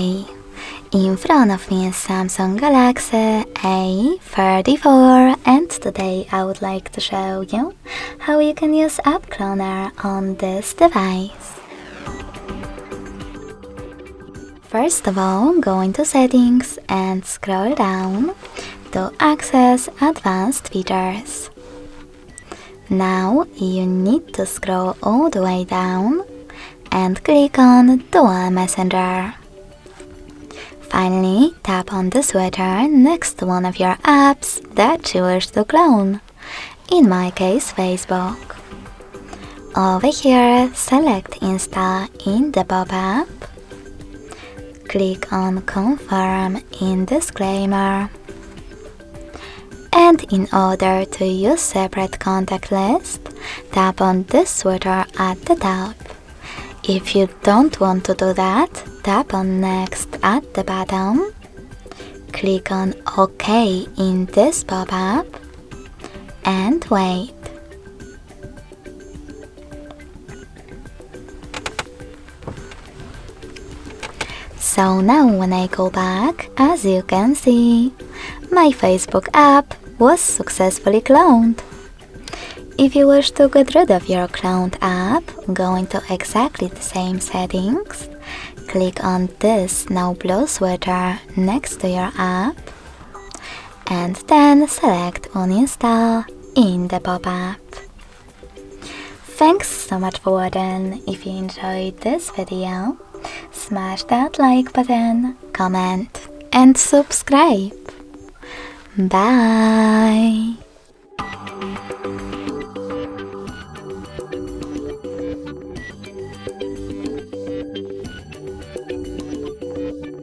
Hi! In front of me is Samsung Galaxy A34 and today I would like to show you how you can use App Cloner on this device. First of all, go into Settings and scroll down to access Advanced Features. Now you need to scroll all the way down and click on Dual Messenger. Finally, tap on the switcher next to one of your apps that you wish to clone, in my case Facebook. Over here, select Install in the pop-up. Click on Confirm in Disclaimer. And in order to use separate contact list, tap on this switcher at the top. If you don't want to do that, tap on Next at the bottom. Click on OK in this pop-up and wait. So now when I go back, as you can see, my Facebook app was successfully cloned. If you wish to get rid of your cloned app, go into exactly the same settings, click on this now blue switcher next to your app, and then select Uninstall in the pop-up. Thanks so much for watching. If you enjoyed this video, smash that like button, comment and subscribe. Bye!